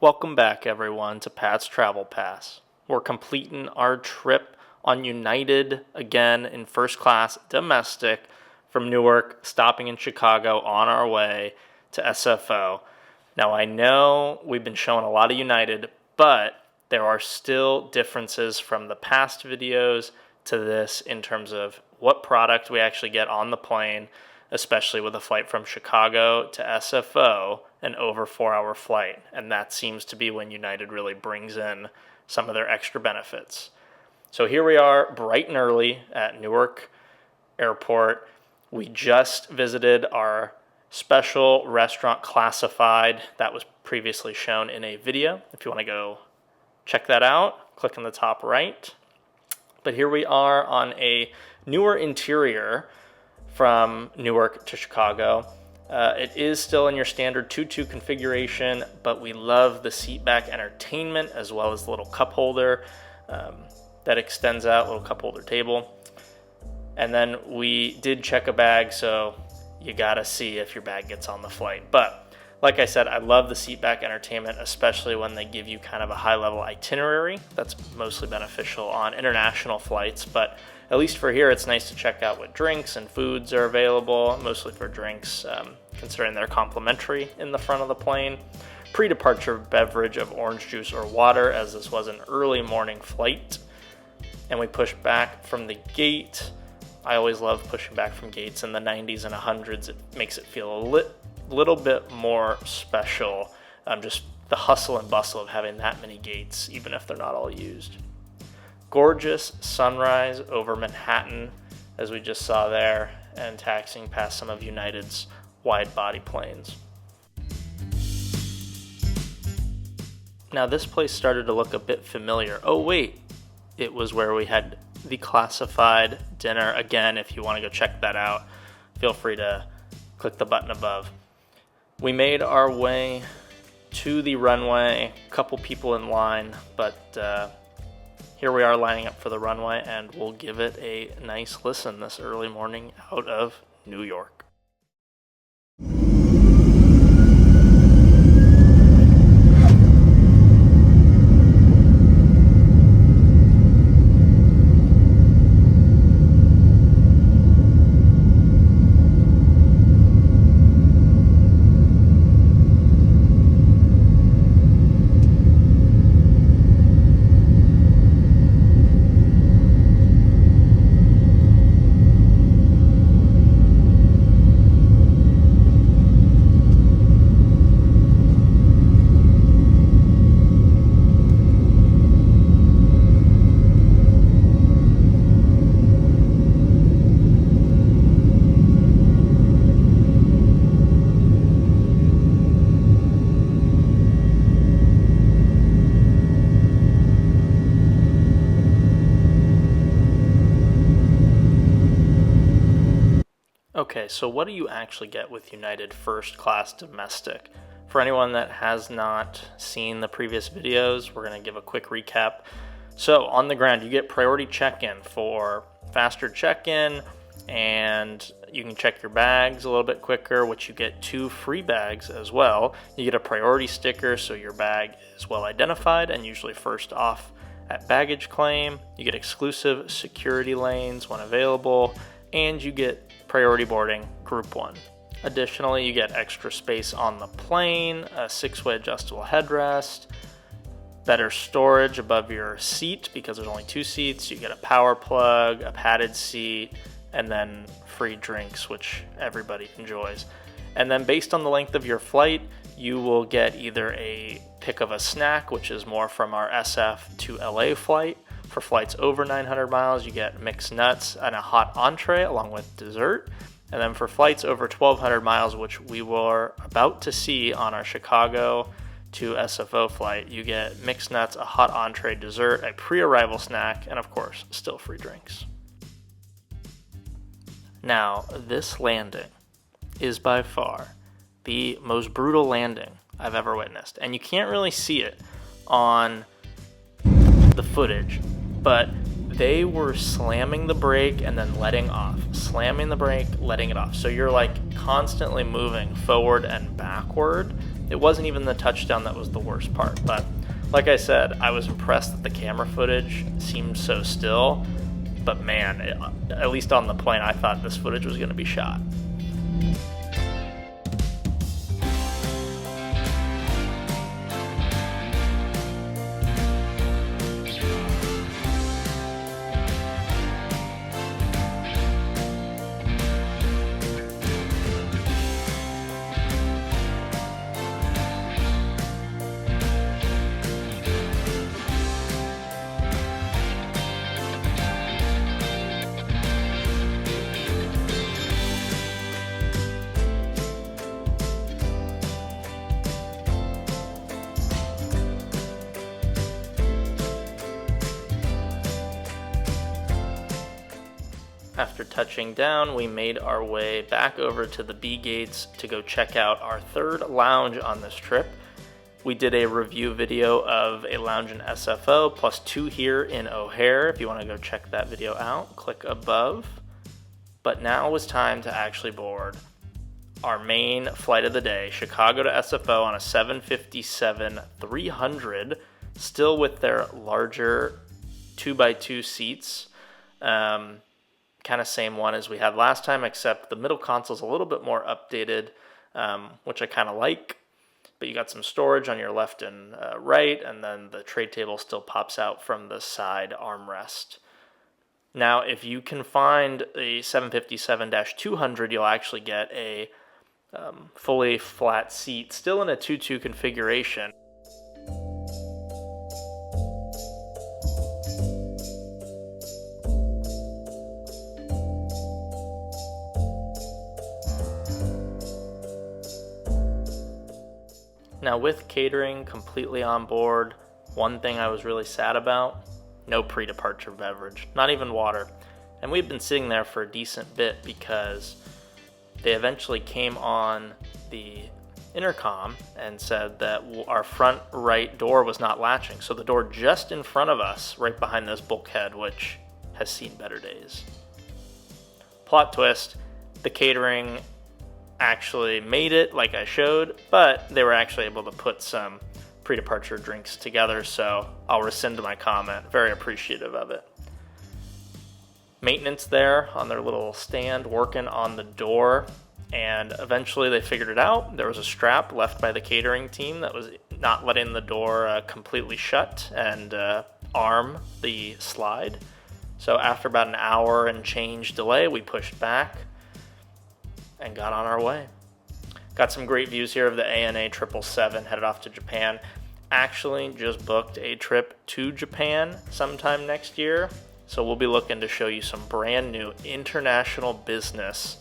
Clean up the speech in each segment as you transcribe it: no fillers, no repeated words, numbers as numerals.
Welcome back, everyone, to Pat's Travel Pass. We're completing our trip on United again in first class domestic from Newark, stopping in Chicago on our way to SFO. Now, I know we've been showing a lot of United, but there are still differences from the past videos to this in terms of what product we actually get on the plane, especially with a flight from Chicago to SFO, an over 4-hour flight. And that seems to be when United really brings in some of their extra benefits. So here we are bright and early at Newark Airport. We just visited our special restaurant classified that was previously shown in a video. If you want to go check that out, click on the top right. But here we are on a newer interior from Newark to Chicago. It is still in your standard 2-2 configuration, but we love the seat back entertainment as well as the little cup holder that extends out, little cup holder table. And then we did check a bag, so you gotta see if your bag gets on the flight. But like I said, I love the seat back entertainment, especially when they give you kind of a high level itinerary. That's mostly beneficial on international flights, but at least for here, it's nice to check out what drinks and foods are available, mostly for drinks, considering they're complimentary in the front of the plane. Pre-departure beverage of orange juice or water, as this was an early morning flight. And we pushed back from the gate. I always love pushing back from gates in the 90s and 100s. It makes it feel a little bit more special, just the hustle and bustle of having that many gates, even if they're not all used. Gorgeous sunrise over Manhattan, as we just saw there, and taxiing past some of United's wide-body planes. Now this place started to look a bit familiar. Oh wait, it was where we had the classified dinner. Again, if you want to go check that out, feel free to click the button above. We made our way to the runway, a couple people in line, but here we are lining up for the runway, and we'll give it a nice listen this early morning out of New York. Okay, so what do you actually get with United First Class Domestic? For anyone that has not seen the previous videos, we're going to give a quick recap. So on the ground, you get priority check-in for faster check-in, and you can check your bags a little bit quicker, which you get 2 free bags as well. You get a priority sticker, so your bag is well identified and usually first off at baggage claim. You get exclusive security lanes when available, and you get priority boarding group 1. Additionally, you get extra space on the plane, a 6-way adjustable headrest, better storage above your seat because there's only 2 seats. You get a power plug, a padded seat, and then free drinks, which everybody enjoys. And then based on the length of your flight, you will get either a pick of a snack, which is more from our SF to LA flight. For flights over 900 miles, you get mixed nuts and a hot entree along with dessert. And then for flights over 1,200 miles, which we were about to see on our Chicago to SFO flight, you get mixed nuts, a hot entree, dessert, a pre-arrival snack, and of course, still free drinks. Now, this landing is by far the most brutal landing I've ever witnessed. And you can't really see it on the footage, but they were slamming the brake and then letting off, slamming the brake, letting it off. So you're like constantly moving forward and backward It wasn't even the touchdown that was the worst part, but like I said, I was impressed that the camera footage seemed so still, but man, at least on the plane, I thought this footage was going to be shot. After touching down, we made our way back over to the B gates to go check out our third lounge on this trip. We did a review video of a lounge in SFO, plus 2 here in O'Hare. If you want to go check that video out, click above. But now it was time to actually board our main flight of the day, Chicago to SFO on a 757-300, still with their larger 2x2 seats. Kind of same one as we had last time, except the middle console's a little bit more updated, which I kind of like. But you got some storage on your left and right, and then the tray table still pops out from the side armrest. Now, if you can find a 757-200, you'll actually get a fully flat seat, still in a 2-2 configuration. Now, with catering completely on board, one thing I was really sad about, no pre-departure beverage, not even water. And we've been sitting there for a decent bit because they eventually came on the intercom and said that our front right door was not latching. So the door just in front of us, right behind this bulkhead, which has seen better days. Plot twist, the catering actually made it like I showed, but they were actually able to put some pre-departure drinks together, so I'll rescind my comment. Very appreciative of it. Maintenance there on their little stand working on the door, and eventually they figured it out. There was a strap left by the catering team that was not letting the door completely shut and arm the slide. So after about an hour and change delay, we pushed back and got on our way. Got some great views here of the ANA 777 headed off to Japan. Actually just booked a trip to Japan sometime next year, so we'll be looking to show you some brand new international business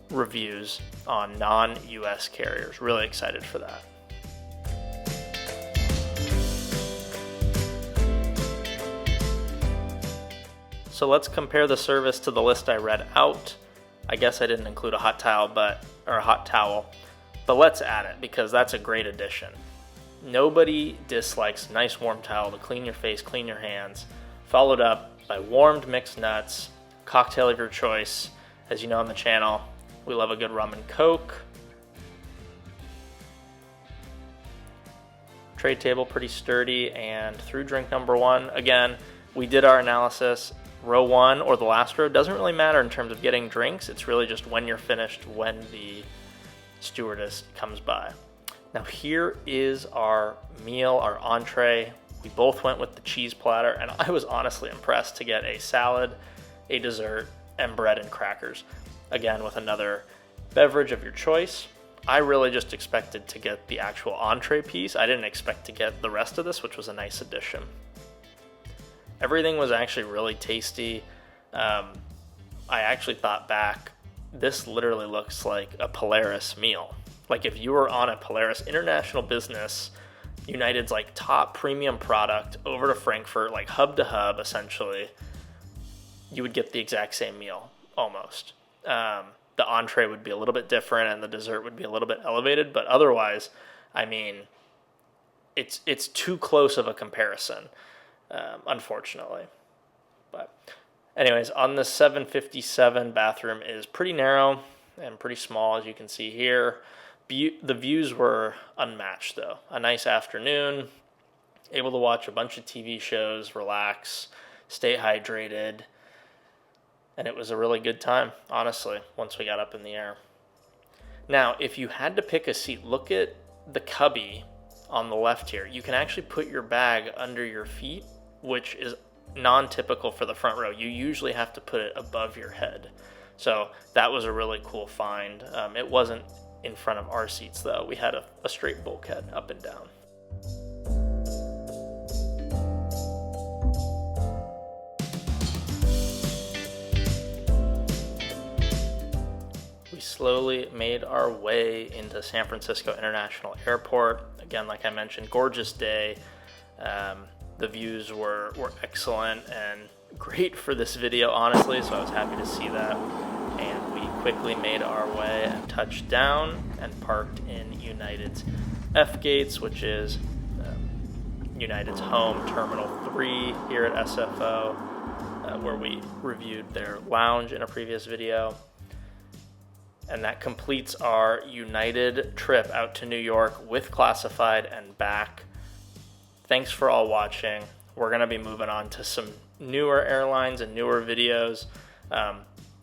reviews on non-US carriers. Really excited for that. So let's compare the service to the list I read out. I guess I didn't include a hot towel, but let's add it because that's a great addition. Nobody dislikes a nice warm towel to clean your face, clean your hands, followed up by warmed mixed nuts, cocktail of your choice. As you know on the channel, we love a good rum and coke. Tray table pretty sturdy, and through drink number 1, again, we did our analysis. Row 1 or the last row doesn't really matter in terms of getting drinks. It's really just when you're finished, when the stewardess comes by. Now here is our meal, our entree. We both went with the cheese platter, and I was honestly impressed to get a salad, a dessert, and bread and crackers. Again, with another beverage of your choice. I really just expected to get the actual entree piece. I didn't expect to get the rest of this, which was a nice addition. Everything was actually really tasty. I actually thought back, this literally looks like a Polaris meal. Like if you were on a Polaris International Business, United's like top premium product over to Frankfurt, like hub to hub essentially, you would get the exact same meal almost. The entree would be a little bit different and the dessert would be a little bit elevated, but otherwise, I mean, it's too close of a comparison. Unfortunately. But anyways, on the 757 bathroom is pretty narrow and pretty small, as you can see here. The views were unmatched, though. A nice afternoon, able to watch a bunch of TV shows, relax, stay hydrated, and it was a really good time, honestly, once we got up in the air. Now, if you had to pick a seat, look at the cubby on the left here. You can actually put your bag under your feet, which is non-typical for the front row. You usually have to put it above your head. So that was a really cool find. It wasn't in front of our seats, though. We had a straight bulkhead up and down. We slowly made our way into San Francisco International Airport. Again, like I mentioned, gorgeous day. The views were excellent and great for this video, honestly, so I was happy to see that. And we quickly made our way and touched down and parked in United's F gates, which is United's home, Terminal 3 here at SFO, where we reviewed their lounge in a previous video. And that completes our United trip out to New York with classified and back. Thanks for all watching. We're going to be moving on to some newer airlines and newer videos.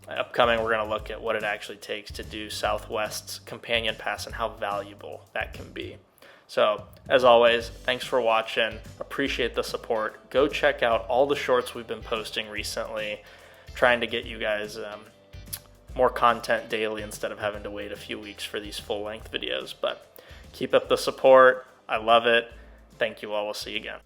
Upcoming, we're going to look at what it actually takes to do Southwest's companion pass and how valuable that can be. So, as always, thanks for watching. Appreciate the support. Go check out all the shorts we've been posting recently, trying to get you guys more content daily instead of having to wait a few weeks for these full-length videos. But keep up the support. I love it. Thank you all. We'll see you again.